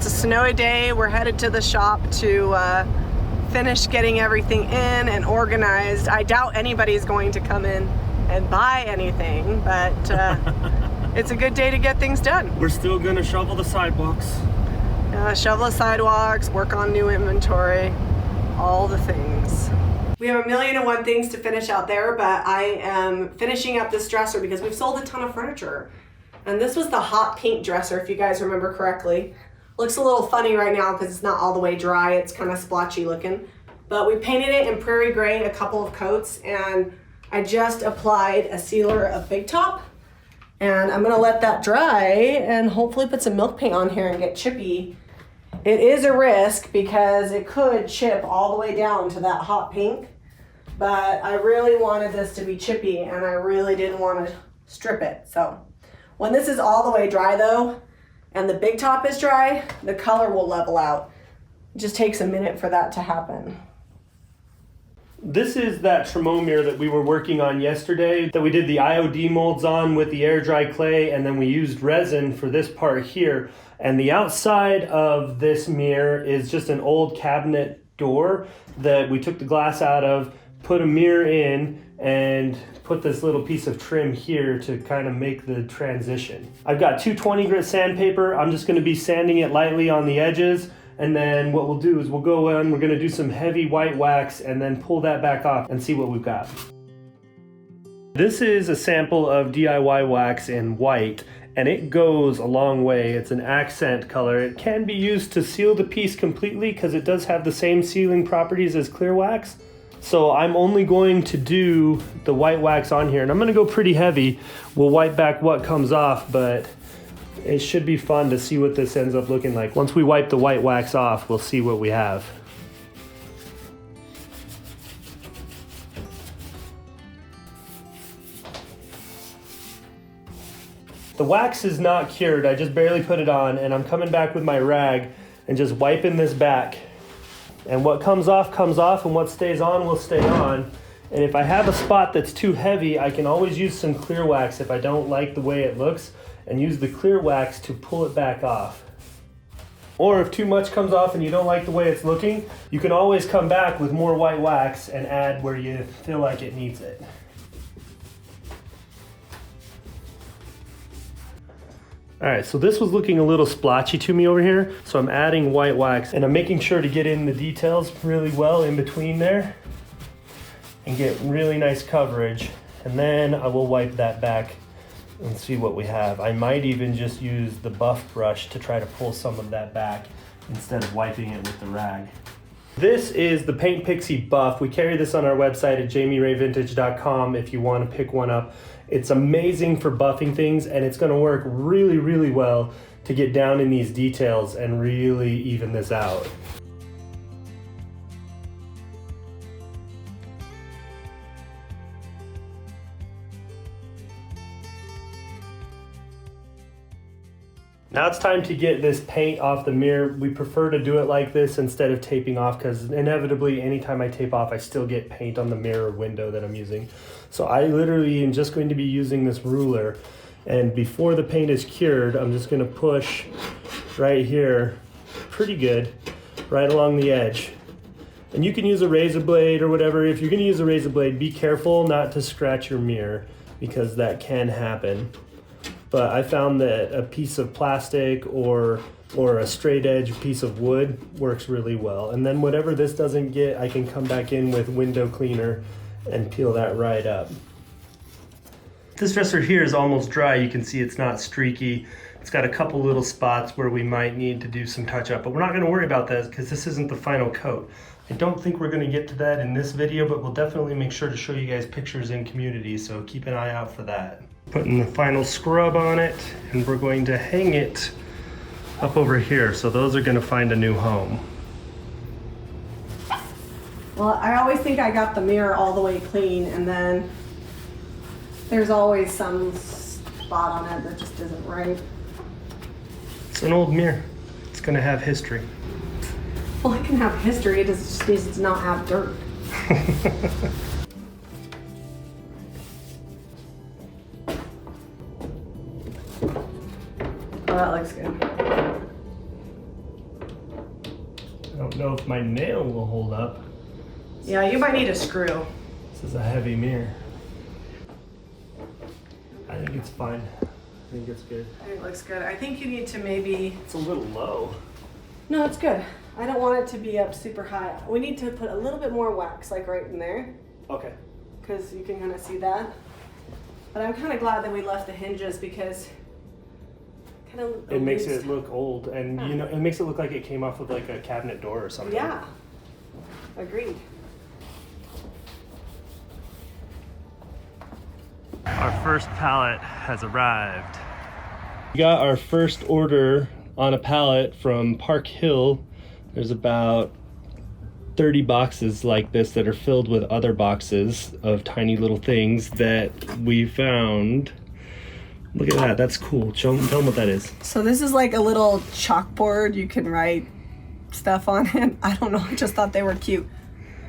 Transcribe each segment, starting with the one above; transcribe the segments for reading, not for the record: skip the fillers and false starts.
It's a snowy day. We're headed to the shop to finish getting everything in and organized. I doubt anybody's going to come in and buy anything, but it's a good day to get things done. We're still gonna shovel the sidewalks. Shovel the sidewalks, work on new inventory, all the things. We have 1,000,001 things to finish out there, but I am finishing up this dresser because we've sold a ton of furniture. And this was the hot pink dresser, if you guys remember correctly. Looks a little funny right now because it's not all the way dry. It's kind of splotchy looking. But we painted it in prairie gray, a couple of coats, and I just applied a sealer of Big Top. And I'm gonna let that dry and hopefully put some milk paint on here and get chippy. It is a risk because it could chip all the way down to that hot pink, but I really wanted this to be chippy and I really didn't want to strip it. So when this is all the way dry though, and the Big Top is dry, the color will level out. It just takes a minute for that to happen. This is that Tremont mirror that we were working on yesterday, that we did the IOD molds on with the air dry clay, and then we used resin for this part here. And the outside of this mirror is just an old cabinet door that we took the glass out of, put a mirror in, and put this little piece of trim here to kind of make the transition. I've got 220 grit sandpaper. I'm just going to be sanding it lightly on the edges, and then what we'll do is we'll go in, we're going to do some heavy white wax and then pull that back off and see what we've got. This is a sample of DIY wax in white, and it goes a long way. It's an accent color. It can be used to seal the piece completely because it does have the same sealing properties as clear wax. So I'm only going to do the white wax on here, and I'm gonna go pretty heavy. We'll wipe back what comes off, but it should be fun to see what this ends up looking like. Once we wipe the white wax off, we'll see what we have. The wax is not cured. I just barely put it on, and I'm coming back with my rag and just wiping this back. And what comes off, and what stays on will stay on. And if I have a spot that's too heavy, I can always use some clear wax if I don't like the way it looks, and use the clear wax to pull it back off. Or if too much comes off and you don't like the way it's looking, you can always come back with more white wax and add where you feel like it needs it. All right, so this was looking a little splotchy to me over here, so I'm adding white wax, and I'm making sure to get in the details really well in between there and get really nice coverage, and then I will wipe that back and see what we have. I might even just use the buff brush to try to pull some of that back instead of wiping it with the rag. This is the Paint Pixie Buff. We carry this on our website at jamirayvintage.com if you want to pick one up. It's amazing for buffing things, and it's going to work really, really well to get down in these details and really even this out. Now it's time to get this paint off the mirror. We prefer to do it like this instead of taping off, because inevitably anytime I tape off I still get paint on the mirror window that I'm using. So I literally am just going to be using this ruler, and before the paint is cured I'm just going to push right here pretty good right along the edge. And you can use a razor blade or whatever. If you're going to use a razor blade, be careful not to scratch your mirror because that can happen. But I found that a piece of plastic or a straight edge piece of wood works really well. And then whatever this doesn't get, I can come back in with window cleaner and peel that right up. This dresser here is almost dry. You can see it's not streaky. It's got a couple little spots where we might need to do some touch up, but we're not gonna worry about that because this isn't the final coat. I don't think we're gonna get to that in this video, but we'll definitely make sure to show you guys pictures in community, so keep an eye out for that. Putting the final scrub on it, and we're going to hang it up over here, so those are gonna find a new home. Well, I always think I got the mirror all the way clean, and then there's always some spot on it that just isn't right. It's an old mirror. It's gonna have history. Well, it can have history, it just needs to not have dirt. Oh, that looks good. I don't know if my nail will hold up. Yeah, you might need a screw. This is a heavy mirror. I think it's fine. I think it's good. I think it looks good. I think you need to maybe... It's a little low. No, it's good. I don't want it to be up super high. We need to put a little bit more wax, like right in there. Okay. Because you can kind of see that. But I'm kind of glad that we left the hinges because kind of it makes it look old, and you know, it makes it look like it came off of like a cabinet door or something. Yeah, agreed. Our first pallet has arrived. We got our first order on a pallet from Park Hill. There's about 30 boxes like this that are filled with other boxes of tiny little things that we found. Look at that, that's cool. Tell them what that is. So this is like a little chalkboard. You can write stuff on it. I don't know, I just thought they were cute.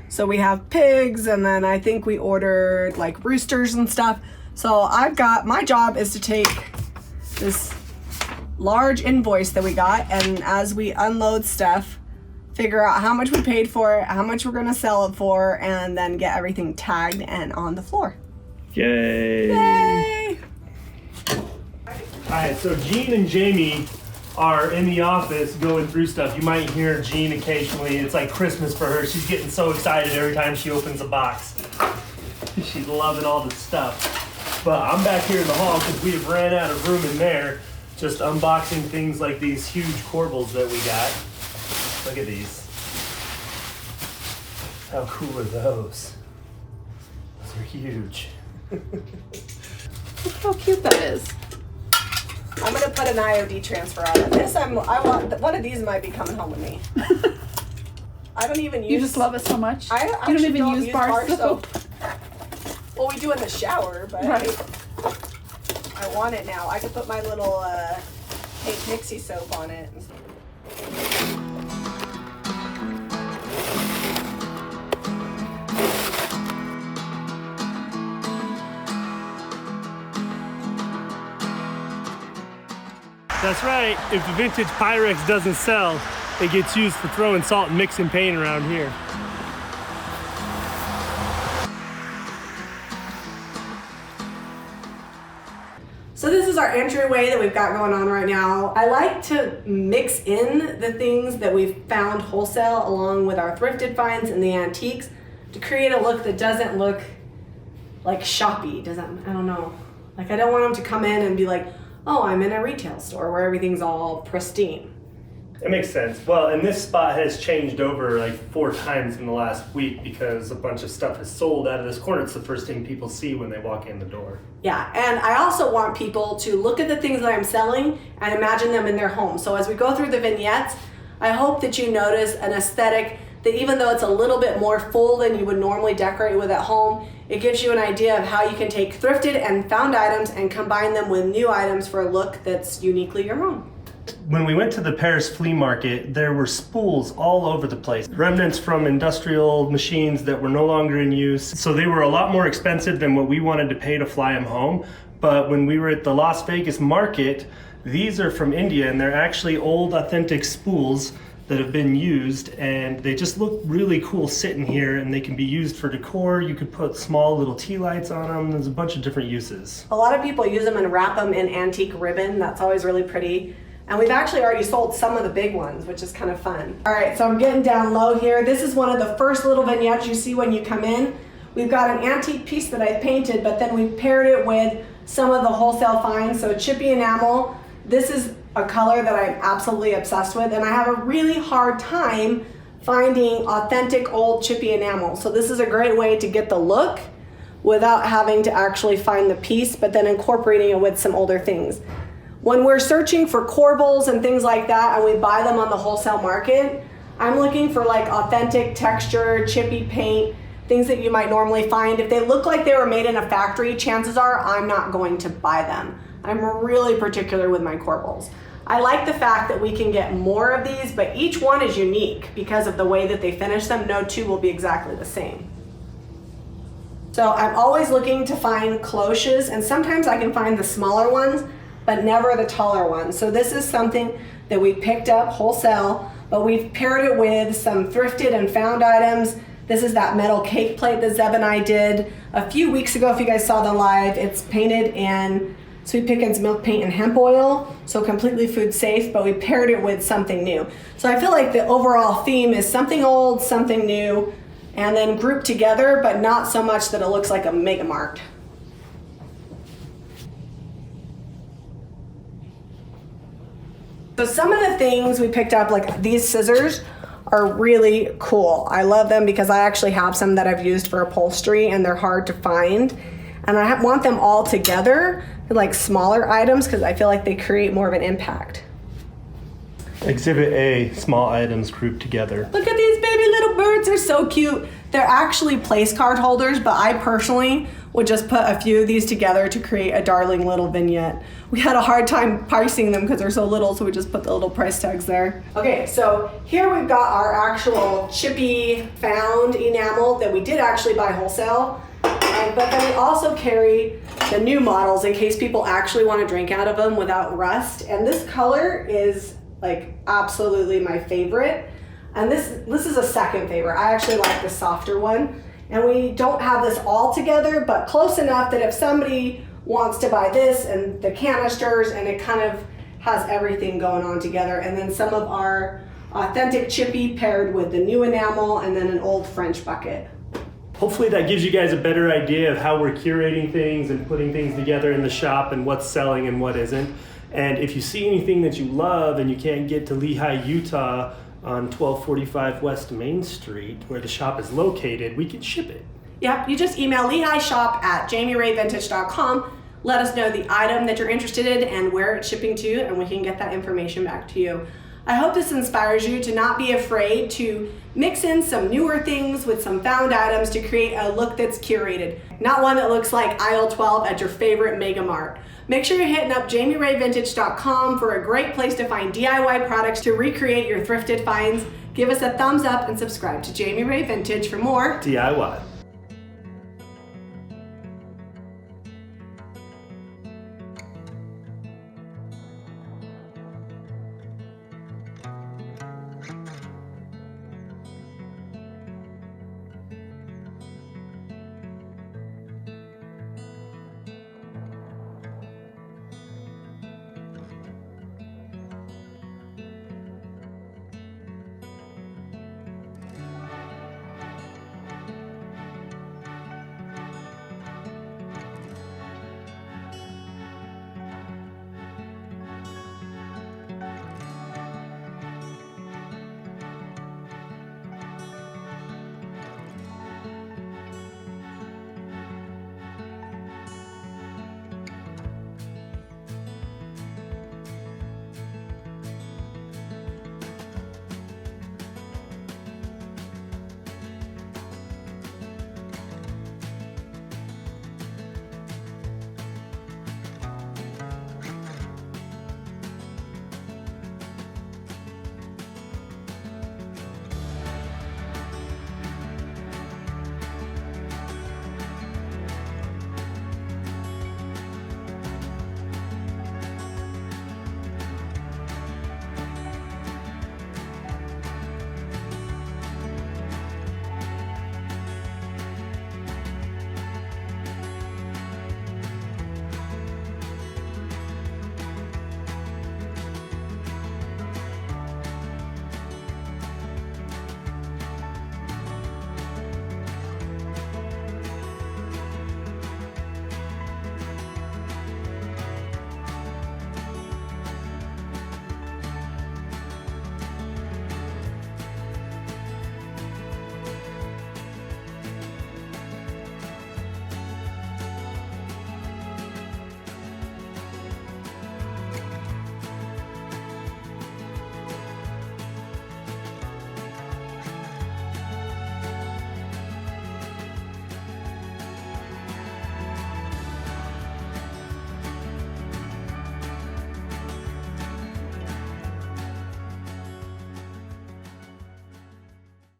So we have pigs, and then I think we ordered like roosters and stuff. So my job is to take this large invoice that we got, and as we unload stuff, figure out how much we paid for it, how much we're gonna sell it for, and then get everything tagged and on the floor. Yay! Yay! Alright, so Jean and Jami are in the office going through stuff. You might hear Jean occasionally. It's like Christmas for her. She's getting so excited every time she opens a box. She's loving all the stuff. But I'm back here in the hall because we have ran out of room in there, just unboxing things like these huge corbels that we got. Look at these. How cool are those? Those are huge. Look how cute that is. I'm gonna put an IOD transfer on it. This I want. One of these might be coming home with me. I don't even use. You just love it so much. I you don't even use bar soap. Well, we do in the shower, but right. I want it now. I could put my little Hey Pixie soap on it. That's right. If the vintage Pyrex doesn't sell, it gets used for throwing salt and mixing paint around here. So this is our entryway that we've got going on right now. I like to mix in the things that we've found wholesale along with our thrifted finds and the antiques to create a look that doesn't look like shoppy. I don't know. Like, I don't want them to come in and be like, oh, I'm in a retail store where everything's all pristine. It makes sense. Well, and this spot has changed over like 4 times in the last week because a bunch of stuff has sold out of this corner. It's the first thing people see when they walk in the door. Yeah, and I also want people to look at the things that I'm selling and imagine them in their home. So as we go through the vignettes, I hope that you notice an aesthetic that even though it's a little bit more full than you would normally decorate with at home, it gives you an idea of how you can take thrifted and found items and combine them with new items for a look that's uniquely your own. When we went to the Paris flea market, there were spools all over the place. Remnants from industrial machines that were no longer in use. So they were a lot more expensive than what we wanted to pay to fly them home. But when we were at the Las Vegas market, these are from India and they're actually old authentic spools that have been used, and they just look really cool sitting here, and they can be used for decor. You could put small little tea lights on them. There's a bunch of different uses. A lot of people use them and wrap them in antique ribbon. That's always really pretty. And we've actually already sold some of the big ones, which is kind of fun. All right, so I'm getting down low here. This is one of the first little vignettes you see when you come in. We've got an antique piece that I painted, but then we paired it with some of the wholesale finds. So chippy enamel. This is a color that I'm absolutely obsessed with, and I have a really hard time finding authentic old chippy enamel. So this is a great way to get the look without having to actually find the piece, but then incorporating it with some older things. When we're searching for corbels and things like that, and we buy them on the wholesale market, I'm looking for like authentic texture, chippy paint, things that you might normally find. If they look like they were made in a factory, chances are I'm not going to buy them. I'm really particular with my corbels. I like the fact that we can get more of these, but each one is unique because of the way that they finish them. No two will be exactly the same. So I'm always looking to find cloches, and sometimes I can find the smaller ones. but never the taller ones. So this is something that we picked up wholesale, but we've paired it with some thrifted and found items. This is that metal cake plate that Zeb and I did a few weeks ago. If you guys saw the live, it's painted in Sweet Pickins milk paint and hemp oil, so completely food safe, but we paired it with something new. So I feel like the overall theme is something old, something new, and then grouped together, but not so much that it looks like a mega mart. So some of the things we picked up, like these scissors, are really cool. I love them because I actually have some that I've used for upholstery and they're hard to find. And I want them all together, like smaller items, because I feel like they create more of an impact. Exhibit A, small items grouped together. Look at these baby little birds, they're so cute. They're actually place card holders, but I personally would just put a few of these together to create a darling little vignette. We had a hard time pricing them because they're so little, so we just put the little price tags there. Okay, so here we've got our actual chippy found enamel that we did actually buy wholesale. But then we also carry the new models in case people actually want to drink out of them without rust. And this color is like absolutely my favorite. And this is a second favorite. I actually like the softer one. And we don't have this all together, but close enough that if somebody wants to buy this and the canisters, and it kind of has everything going on together. And then some of our authentic chippy paired with the new enamel, and then an old French bucket. Hopefully that gives you guys a better idea of how we're curating things and putting things together in the shop and what's selling and what isn't. And if you see anything that you love and you can't get to Lehi, Utah on 1245 West Main Street, where the shop is located, we can ship it. Yep, you just email lehishop@jamirayvintage.com. Let us know the item that you're interested in and where it's shipping to, and we can get that information back to you. I hope this inspires you to not be afraid to mix in some newer things with some found items to create a look that's curated, not one that looks like aisle 12 at your favorite mega mart. Make sure you're hitting up JamiRayVintage.com for a great place to find DIY products to recreate your thrifted finds. Give us a thumbs up and subscribe to Jami Ray Vintage for more DIY.